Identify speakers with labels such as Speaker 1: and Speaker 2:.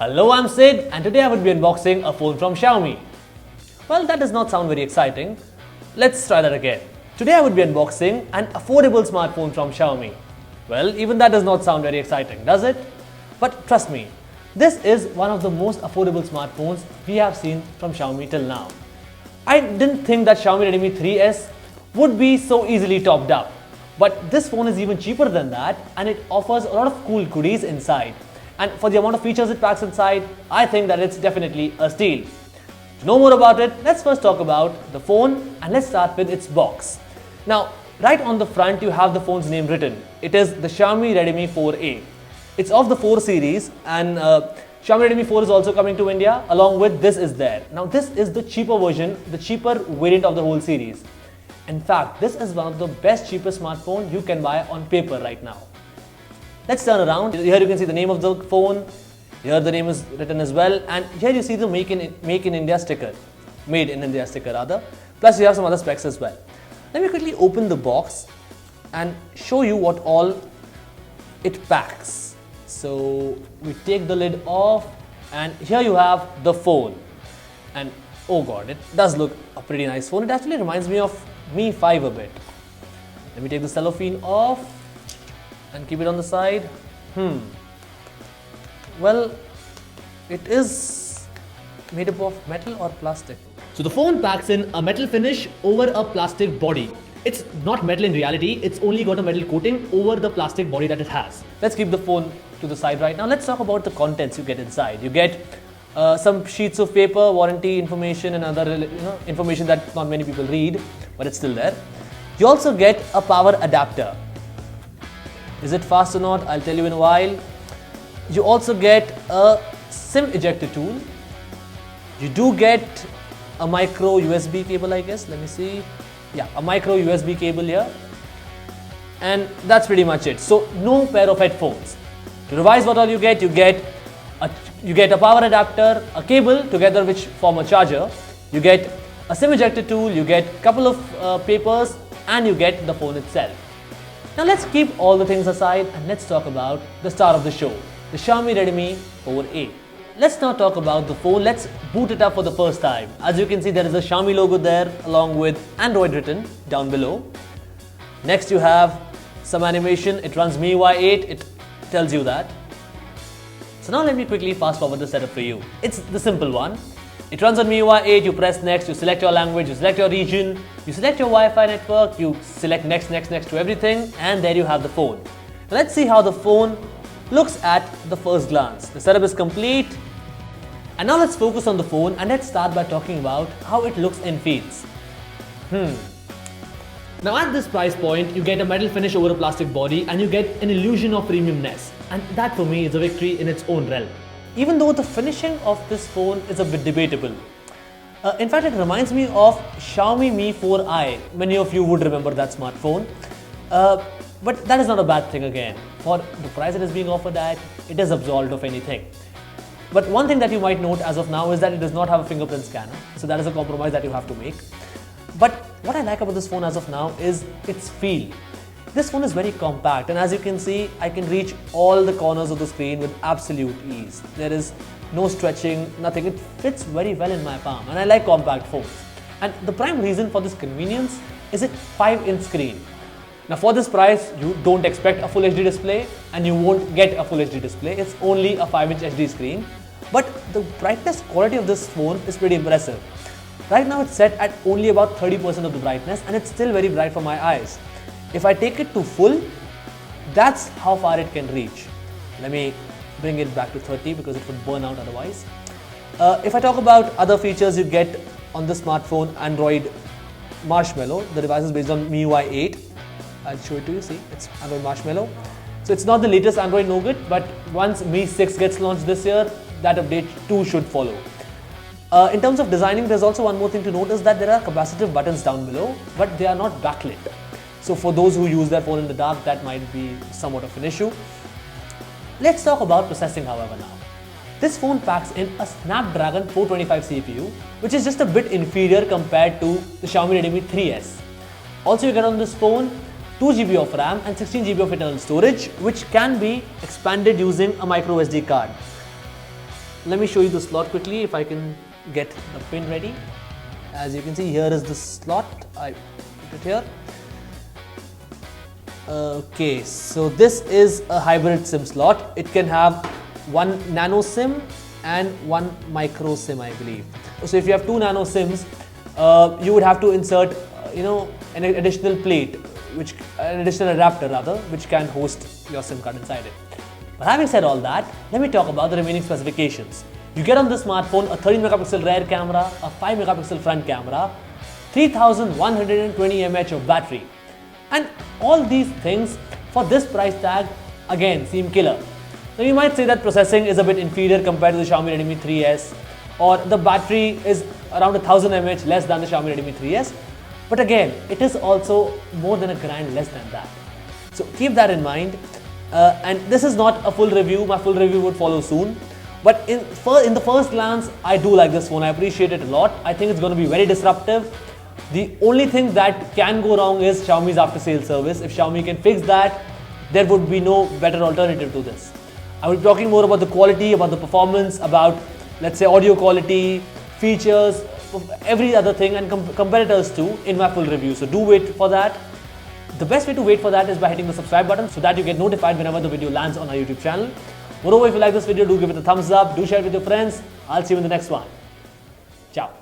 Speaker 1: Hello, I'm Sid, and today I would be unboxing a phone from Xiaomi. Well, that does not sound very exciting. Let's try that again. Today I would be unboxing an affordable smartphone from Xiaomi. Well, even that does not sound very exciting, does it? But trust me, this is one of the most affordable smartphones we have seen from Xiaomi till now. I didn't think that Xiaomi Redmi 3S would be so easily topped up. But this phone is even cheaper than that, and it offers a lot of cool goodies inside. And for the amount of features it packs inside, I think that it's definitely a steal. To know more about it, let's first talk about the phone, and let's start with its box. Now, right on the front you have the phone's name written. It is the Xiaomi Redmi 4A. It's of the 4 series, and Xiaomi Redmi 4 is also coming to India, along with this is there. Now this is the cheaper version, the cheaper variant of the whole series. In fact, this is one of the best cheapest smartphone you can buy on paper right now. Let's turn around. Here you can see the name of the phone. Here the name is written as well, and here you see the Make in India sticker, Made in India sticker rather. Plus you have some other specs as well. Let me quickly open the box and show you what all it packs. So we take the lid off, and here you have the phone. And oh god, it does look a pretty nice phone. It actually reminds me of Mi 5 a bit. Let me take the cellophane off and keep it on the side. Well, it is made up of metal or plastic. So the phone packs in a metal finish over a plastic body. It's not metal in reality, it's only got a metal coating over the plastic body that it has. Let's keep the phone to the side right now. Let's talk about the contents you get inside. You get some sheets of paper, warranty information, and other information that not many people read, but it's still there. You also get a power adapter. Is it fast or not? I'll tell you in a while. You also get a SIM ejector tool. You do get a micro USB cable, I guess. Let me see. Yeah, a micro USB cable here. And that's pretty much it. So no pair of headphones. To revise what all you get a power adapter, a cable together which form a charger. You get a SIM ejector tool, you get a couple of papers, and you get the phone itself. Now let's keep all the things aside and let's talk about the star of the show, the Xiaomi Redmi 4A. Let's now talk about the phone. Let's boot it up for the first time. As you can see, there is a Xiaomi logo there along with Android written down below. Next you have some animation. It runs MIUI 8. It tells you that. So now let me quickly fast forward the setup for you. It's the simple one. It runs on MIUI 8, you press next, you select your language, you select your region, you select your Wi-Fi network, you select next to everything, and there you have the phone. Now let's see how the phone looks at the first glance. The setup is complete. And now let's focus on the phone, and let's start by talking about how it looks and feels. Now at this price point, you get a metal finish over a plastic body, and you get an illusion of premiumness. And that for me is a victory in its own realm. Even though the finishing of this phone is a bit debatable. In fact, it reminds me of Xiaomi Mi 4i. Many of you would remember that smartphone. But that is not a bad thing again. For the price it is being offered at, it is absolved of anything. But one thing that you might note as of now is that it does not have a fingerprint scanner. So that is a compromise that you have to make. But what I like about this phone as of now is its feel. This phone is very compact, and as you can see, I can reach all the corners of the screen with absolute ease. There is no stretching, nothing. It fits very well in my palm, and I like compact phones. And the prime reason for this convenience is its 5-inch screen. Now for this price, you don't expect a full HD display, and you won't get a full HD display. It's only a 5-inch HD screen. But the brightness quality of this phone is pretty impressive. Right now it's set at only about 30% of the brightness, and it's still very bright for my eyes. If I take it to full, that's how far it can reach. Let me bring it back to 30 because it would burn out otherwise. If I talk about other features you get on the smartphone, Android Marshmallow. The device is based on MIUI 8. I'll show it to you, see, it's Android Marshmallow. So it's not the latest Android Nougat, but once Mi 6 gets launched this year, that update too should follow. In terms of designing, there's also one more thing to notice, that there are capacitive buttons down below, but they are not backlit. So for those who use their phone in the dark, that might be somewhat of an issue. Let's talk about processing, however, now. This phone packs in a Snapdragon 425 CPU, which is just a bit inferior compared to the Xiaomi Redmi 3S. Also, you get on this phone 2 GB of RAM and 16 GB of internal storage, which can be expanded using a micro SD card. let me show you the slot quickly if I can get the pin ready. As you can see, here is the slot. I put it here. Okay, so this is a hybrid SIM slot. It can have one nano SIM and one micro SIM, I believe. So if you have two nano SIMs, you would have to insert, an additional plate, an additional adapter rather, which can host your SIM card inside it. But having said all that, let me talk about the remaining specifications. You get on the smartphone a 13 megapixel rear camera, a 5 megapixel front camera, 3120 mAh of battery. And all these things for this price tag again seem killer. Now you might say that processing is a bit inferior compared to the Xiaomi Redmi 3S, or the battery is around 1000 mAh less than the Xiaomi Redmi 3S. But again, it is also more than a grand less than that. So keep that in mind. And this is not a full review. My full review would follow soon. But in the first glance, I do like this phone. I appreciate it a lot. I think it's going to be very disruptive. The only thing that can go wrong is Xiaomi's after-sales service. If Xiaomi can fix that, there would be no better alternative to this. I will be talking more about the quality, about the performance, about, let's say, audio quality, features, every other thing, and competitors too in my full review. So do wait for that. The best way to wait for that is by hitting the subscribe button so that you get notified whenever the video lands on our YouTube channel. Moreover, if you like this video, do give it a thumbs up, do share it with your friends. I'll see you in the next one. Ciao.